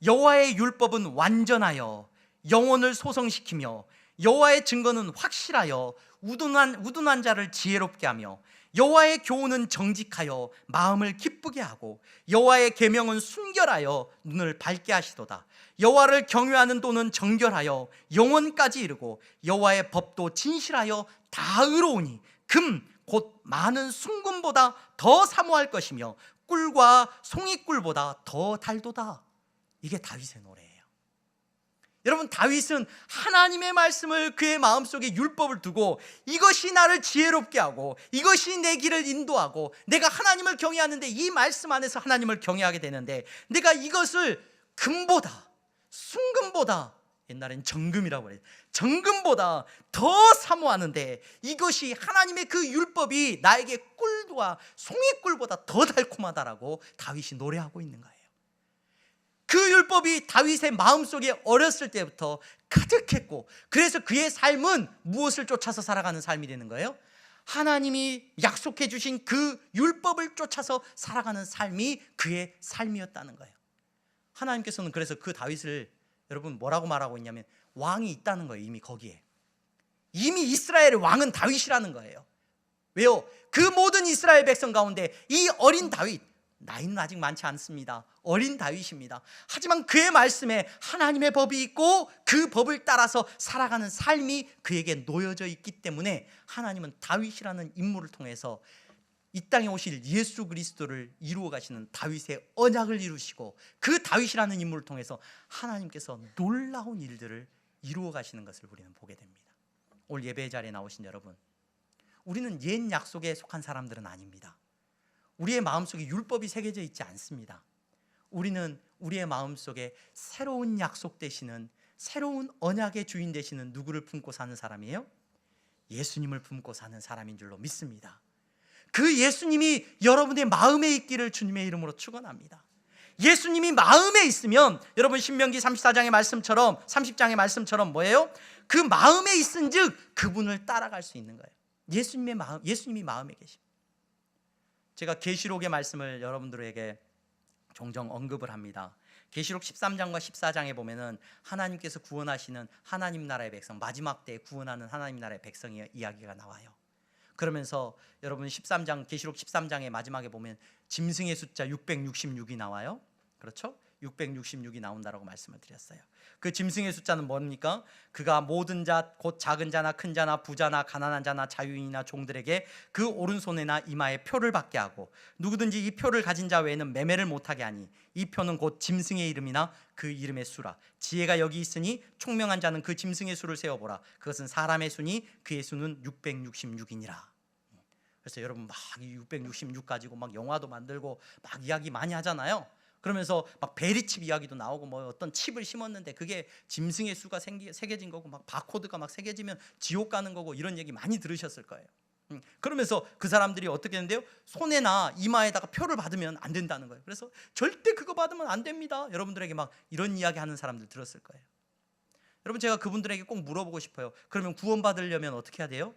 Speaker 1: 여호와의 율법은 완전하여 영혼을 소성시키며 여호와의 증거는 확실하여 우둔한 자를 지혜롭게 하며 여호와의 교훈은 정직하여 마음을 기쁘게 하고 여호와의 계명은 순결하여 눈을 밝게 하시도다. 여호와를 경외하는 도는 정결하여 영혼까지 이르고 여호와의 법도 진실하여 다 의로우니 금 곧 많은 순금보다 더 사모할 것이며 꿀과 송이꿀보다 더 달도다. 이게 다윗의 노래예요. 여러분, 다윗은 하나님의 말씀을 그의 마음속에 율법을 두고, 이것이 나를 지혜롭게 하고 이것이 내 길을 인도하고, 내가 하나님을 경외하는데 이 말씀 안에서 하나님을 경외하게 되는데, 내가 이것을 금보다, 순금보다, 옛날엔 정금이라고 그래요. 정금보다 더 사모하는데, 이것이 하나님의 그 율법이 나에게 꿀과 송이꿀보다 더 달콤하다라고 다윗이 노래하고 있는 거예요. 그 율법이 다윗의 마음속에 어렸을 때부터 가득했고, 그래서 그의 삶은 무엇을 쫓아서 살아가는 삶이 되는 거예요? 하나님이 약속해 주신 그 율법을 쫓아서 살아가는 삶이 그의 삶이었다는 거예요. 하나님께서는 그래서 그 다윗을, 여러분, 뭐라고 말하고 있냐면, 왕이 있다는 거예요. 이미 거기에 이미 이스라엘의 왕은 다윗이라는 거예요. 왜요? 그 모든 이스라엘 백성 가운데 이 어린 다윗, 나이는 아직 많지 않습니다. 어린 다윗입니다. 하지만 그의 말씀에 하나님의 법이 있고 그 법을 따라서 살아가는 삶이 그에게 놓여져 있기 때문에, 하나님은 다윗이라는 인물을 통해서 이 땅에 오실 예수 그리스도를 이루어 가시는 다윗의 언약을 이루시고, 그 다윗이라는 인물을 통해서 하나님께서 놀라운 일들을 이루어 가시는 것을 우리는 보게 됩니다. 오늘 예배 자리에 나오신 여러분, 우리는 옛 약속에 속한 사람들은 아닙니다. 우리의 마음속에 율법이 새겨져 있지 않습니다. 우리는 우리의 마음속에 새로운 약속 되시는, 새로운 언약의 주인 되시는 누구를 품고 사는 사람이에요? 예수님을 품고 사는 사람인 줄로 믿습니다. 그 예수님이 여러분의 마음에 있기를 주님의 이름으로 축원합니다. 예수님이 마음에 있으면 여러분 신명기 34장의 말씀처럼 30장의 말씀처럼 뭐예요? 그 마음에 있은즉 그분을 따라갈 수 있는 거예요. 예수님이 마음에 계십니다. 제가 계시록의 말씀을 여러분들에게 종종 언급을 합니다. 계시록 13장과 14장에 보면은 하나님께서 구원하시는 하나님 나라의 백성, 마지막 때에 구원하는 하나님 나라의 백성의 이야기가 나와요. 그러면서 여러분 계시록 13장의 마지막에 보면 짐승의 숫자 666이 나와요. 그렇죠? 666이 나온다라고 말씀을 드렸어요. 그 짐승의 숫자는 뭡니까? 그가 모든 자, 곧 작은 자나 큰 자나 부자나 가난한 자나 자유인이나 종들에게 그 오른손에나 이마에 표를 받게 하고 누구든지 이 표를 가진 자 외에는 매매를 못하게 하니 이 표는 곧 짐승의 이름이나 그 이름의 수라. 지혜가 여기 있으니 총명한 자는 그 짐승의 수를 세어보라. 그것은 사람의 수니 그의 수는 666이니라. 그래서 여러분 막 666 가지고 막 영화도 만들고 막 이야기 많이 하잖아요. 그러면서 막 베리칩 이야기도 나오고 뭐 어떤 칩을 심었는데 그게 짐승의 수가 새겨진 거고 막 바코드가 막 새겨지면 지옥 가는 거고 이런 얘기 많이 들으셨을 거예요. 그러면서 그 사람들이 어떻게 했는데요? 손에나 이마에다가 표를 받으면 안 된다는 거예요. 그래서 절대 그거 받으면 안 됩니다. 여러분들에게 막 이런 이야기 하는 사람들 들었을 거예요. 여러분 제가 그분들에게 꼭 물어보고 싶어요. 그러면 구원받으려면 어떻게 해야 돼요?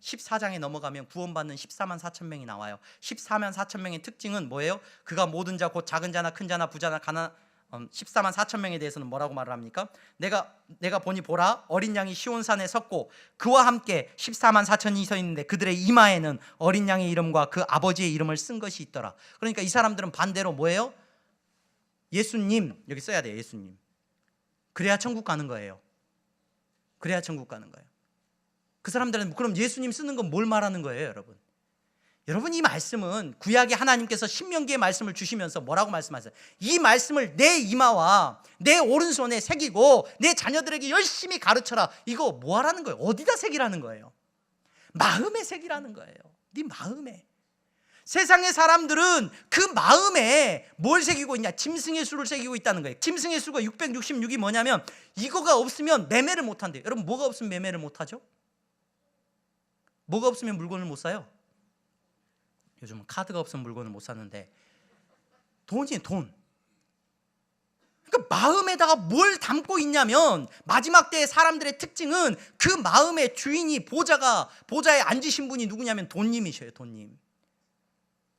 Speaker 1: 14장에 넘어가면 구원받는 14만 4천 명이 나와요. 14만 4천 명의 특징은 뭐예요? 그가 모든 자 곧 작은 자나 큰 자나 부자나 가난 14만 4천 명에 대해서는 뭐라고 말을 합니까? 내가 보니 보라 어린 양이 시온산에 섰고 그와 함께 14만 4천이 서 있는데 그들의 이마에는 어린 양의 이름과 그 아버지의 이름을 쓴 것이 있더라. 그러니까 이 사람들은 반대로 뭐예요? 예수님, 여기 써야 돼요. 예수님. 그래야 천국 가는 거예요. 그래야 천국 가는 거예요. 그 사람들은 그럼 예수님 쓰는 건 뭘 말하는 거예요, 여러분? 여러분 이 말씀은 구약의 하나님께서 신명기의 말씀을 주시면서 뭐라고 말씀하세요? 이 말씀을 내 이마와 내 오른손에 새기고 내 자녀들에게 열심히 가르쳐라. 이거 뭐 하라는 거예요? 어디다 새기라는 거예요? 마음에 새기라는 거예요. 네 마음에. 세상의 사람들은 그 마음에 뭘 새기고 있냐? 짐승의 수를 새기고 있다는 거예요. 짐승의 수가 666이 뭐냐면 이거가 없으면 매매를 못 한대요. 여러분 뭐가 없으면 매매를 못 하죠? 뭐가 없으면 물건을 못 사요? 요즘은 카드가 없으면 물건을 못 사는데 돈이에요, 돈. 그러니까 마음에다가 뭘 담고 있냐면 마지막 때의 사람들의 특징은 그 마음의 주인이 보좌에 앉으신 분이 누구냐면 돈님이셔요, 돈님.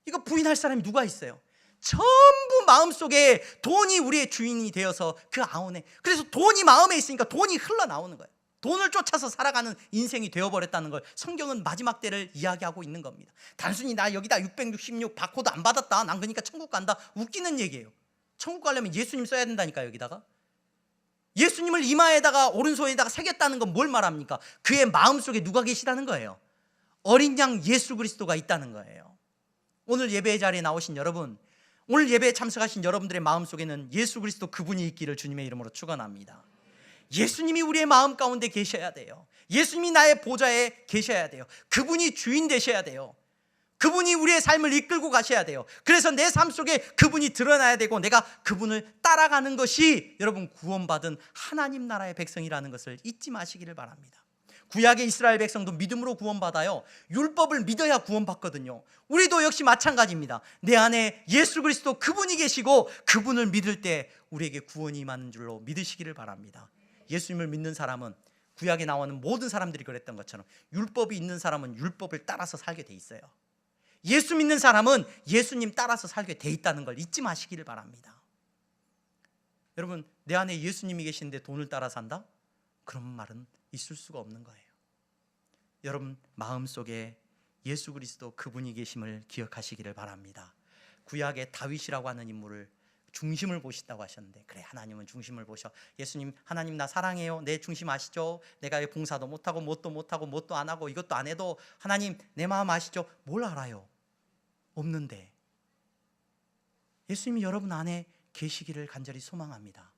Speaker 1: 이거 부인할 사람이 누가 있어요? 전부 마음속에 돈이 우리의 주인이 되어서 그 아우네. 그래서 돈이 마음에 있으니까 돈이 흘러나오는 거예요. 돈을 쫓아서 살아가는 인생이 되어버렸다는 걸 성경은 마지막 때를 이야기하고 있는 겁니다. 단순히 나 여기다 666 바코드 안 받았다, 난 그러니까 천국 간다, 웃기는 얘기예요. 천국 가려면 예수님 써야 된다니까. 여기다가 예수님을 이마에다가 오른손에다가 새겼다는 건 뭘 말합니까? 그의 마음속에 누가 계시다는 거예요? 어린 양 예수 그리스도가 있다는 거예요. 오늘 예배 자리에 나오신 여러분, 오늘 예배에 참석하신 여러분들의 마음속에는 예수 그리스도 그분이 있기를 주님의 이름으로 축원합니다. 예수님이 우리의 마음 가운데 계셔야 돼요. 예수님이 나의 보좌에 계셔야 돼요. 그분이 주인 되셔야 돼요. 그분이 우리의 삶을 이끌고 가셔야 돼요. 그래서 내 삶 속에 그분이 드러나야 되고 내가 그분을 따라가는 것이 여러분 구원받은 하나님 나라의 백성이라는 것을 잊지 마시기를 바랍니다. 구약의 이스라엘 백성도 믿음으로 구원받아요. 율법을 믿어야 구원받거든요. 우리도 역시 마찬가지입니다. 내 안에 예수 그리스도 그분이 계시고 그분을 믿을 때 우리에게 구원이 임하는 줄로 믿으시기를 바랍니다. 예수님을 믿는 사람은 구약에 나오는 모든 사람들이 그랬던 것처럼 율법이 있는 사람은 율법을 따라서 살게 돼 있어요. 예수 믿는 사람은 예수님 따라서 살게 돼 있다는 걸 잊지 마시기를 바랍니다. 여러분 내 안에 예수님이 계신데 돈을 따라 산다? 그런 말은 있을 수가 없는 거예요. 여러분 마음속에 예수 그리스도 그분이 계심을 기억하시기를 바랍니다. 구약의 다윗이라고 하는 인물을 중심을 보신다고 하셨는데, 그래 하나님은 중심을 보셔. 예수님, 하나님 나 사랑해요. 내 중심 아시죠? 내가 봉사도 못하고 뭣도 못하고 뭣도 안 하고 이것도 안 해도 하나님 내 마음 아시죠? 뭘 알아요? 없는데. 예수님이 여러분 안에 계시기를 간절히 소망합니다.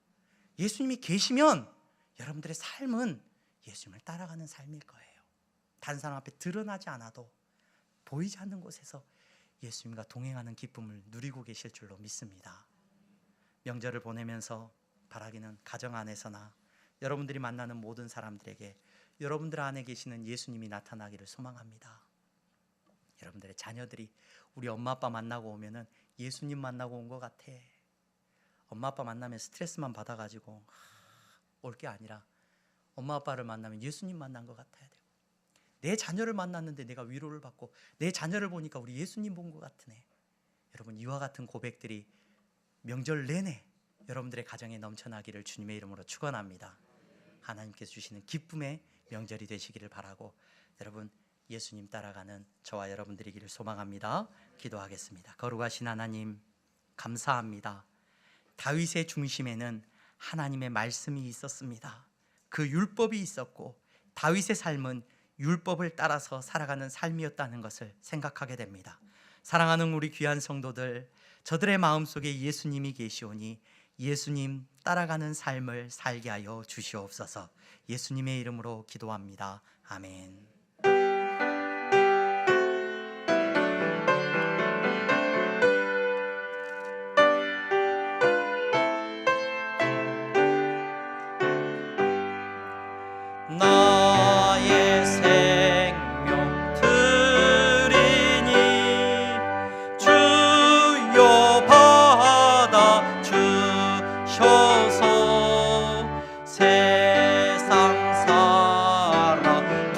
Speaker 1: 예수님이 계시면 여러분들의 삶은 예수님을 따라가는 삶일 거예요. 다른 사람 앞에 드러나지 않아도 보이지 않는 곳에서 예수님과 동행하는 기쁨을 누리고 계실 줄로 믿습니다. 명절을 보내면서 바라기는 가정 안에서나 여러분들이 만나는 모든 사람들에게 여러분들 안에 계시는 예수님이 나타나기를 소망합니다. 여러분들의 자녀들이 우리 엄마 아빠 만나고 오면은 예수님 만나고 온 것 같아. 엄마 아빠 만나면 스트레스만 받아가지고 올 게 아니라 엄마 아빠를 만나면 예수님 만난 것 같아야 되고, 내 자녀를 만났는데 내가 위로를 받고 내 자녀를 보니까 우리 예수님 본 것 같으네. 여러분, 이와 같은 고백들이 명절 내내 여러분들의 가정에 넘쳐나기를 주님의 이름으로 축원합니다. 하나님께서 주시는 기쁨의 명절이 되시기를 바라고, 여러분 예수님 따라가는 저와 여러분들이기를 소망합니다. 기도하겠습니다. 거룩하신 하나님, 감사합니다. 다윗의 중심에는 하나님의 말씀이 있었습니다. 그 율법이 있었고 다윗의 삶은 율법을 따라서 살아가는 삶이었다는 것을 생각하게 됩니다. 사랑하는 우리 귀한 성도들, 저들의 마음속에 예수님이 계시오니 예수님 따라가는 삶을 살게 하여 주시옵소서. 예수님의 이름으로 기도합니다. 아멘. 나의 생명 드리니 주여 받아 주셔서 세상 살아갈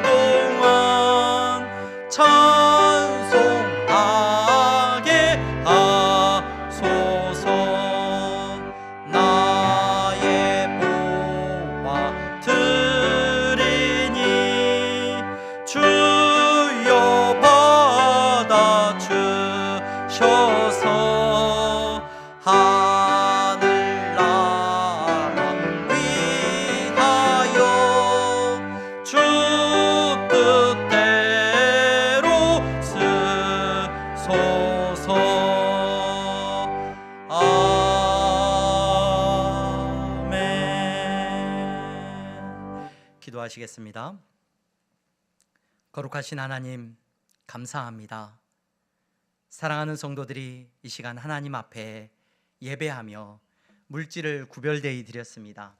Speaker 1: 동안 찬송하게 하소서. 나의 보화 드리니 주여 받아 주셔서 하늘나라 위하여 주 뜻대로 쓰소서. 아멘. 기도하시겠습니다. 거룩하신 하나님, 감사합니다. 사랑하는 성도들이 이 시간 하나님 앞에 예배하며 물질을 구별되이 드렸습니다.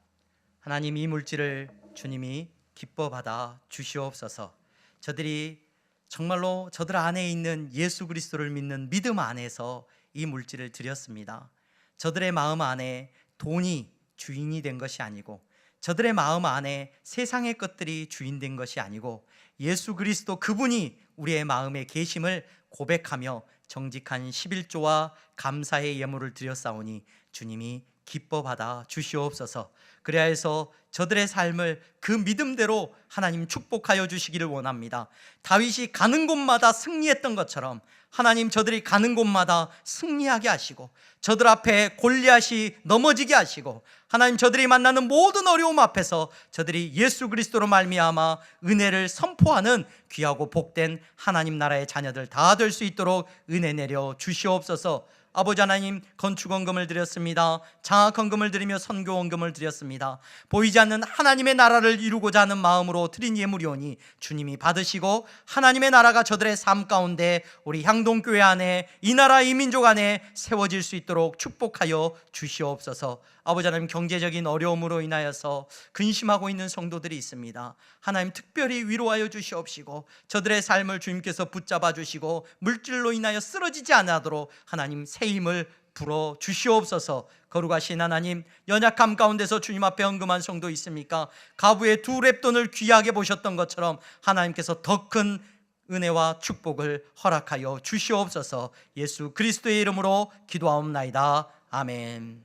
Speaker 1: 하나님, 이 물질을 주님이 기뻐 받아 주시옵소서. 저들이 정말로 저들 안에 있는 예수 그리스도를 믿는 믿음 안에서 이 물질을 드렸습니다. 저들의 마음 안에 돈이 주인이 된 것이 아니고, 저들의 마음 안에 세상의 것들이 주인 된 것이 아니고, 예수 그리스도 그분이 우리의 마음에 계심을 고백하며 정직한 11조와 감사의 예물을 드렸사오니 주님이 기뻐 받아 주시옵소서. 그래야 해서 저들의 삶을 그 믿음대로 하나님 축복하여 주시기를 원합니다. 다윗이 가는 곳마다 승리했던 것처럼 하나님, 저들이 가는 곳마다 승리하게 하시고 저들 앞에 골리앗이 넘어지게 하시고, 하나님, 저들이 만나는 모든 어려움 앞에서 저들이 예수 그리스도로 말미암아 은혜를 선포하는 귀하고 복된 하나님 나라의 자녀들 다 될 수 있도록 은혜 내려 주시옵소서. 아버지 하나님, 건축원금을 드렸습니다. 장학헌금을 드리며 선교원금을 드렸습니다. 보이지 않는 하나님의 나라를 이루고자 하는 마음으로 드린 예물이오니 주님이 받으시고 하나님의 나라가 저들의 삶 가운데 우리 향동교회 안에 이 나라 이 민족 안에 세워질 수 있도록 축복하여 주시옵소서. 아버지 하나님, 경제적인 어려움으로 인하여서 근심하고 있는 성도들이 있습니다. 하나님, 특별히 위로하여 주시옵시고 저들의 삶을 주님께서 붙잡아 주시고 물질로 인하여 쓰러지지 않도록 하나님 새 힘을 불어 주시옵소서. 거룩하신 하나님, 연약함 가운데서 주님 앞에 헌금한 성도 있습니까? 가부의 2렙돈을 귀하게 보셨던 것처럼 하나님께서 더 큰 은혜와 축복을 허락하여 주시옵소서. 예수 그리스도의 이름으로 기도하옵나이다. 아멘.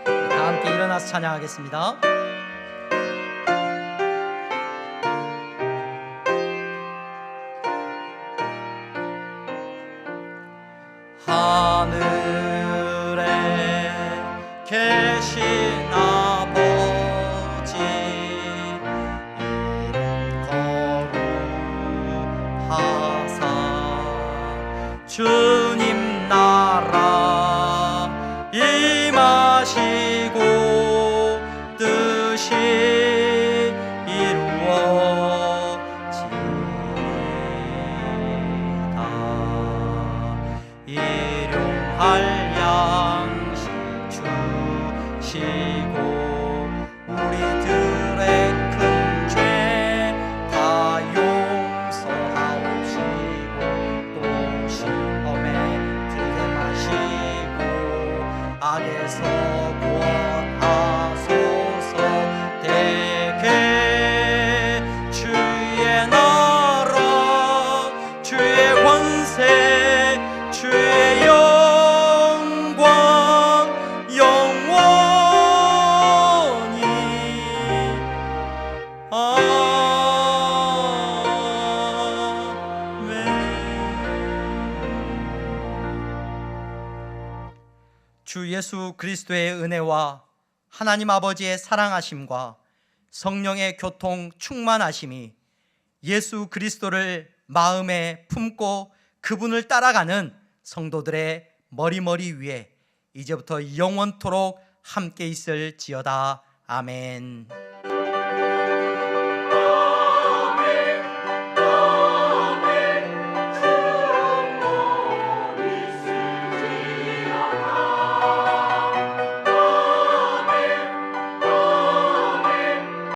Speaker 1: 다 함께 일어나서 찬양하겠습니다. 하늘에 계신 아버지, 이름 거룩하사 주님 나라 임하시고 뜻이 이루어지다. 일용할 주 예수 그리스도의 은혜와 하나님 아버지의 사랑하심과 성령의 교통 충만하심이 예수 그리스도를 마음에 품고 그분을 따라가는 성도들의 머리 위에 이제부터 영원토록 함께 있을지어다. 아멘.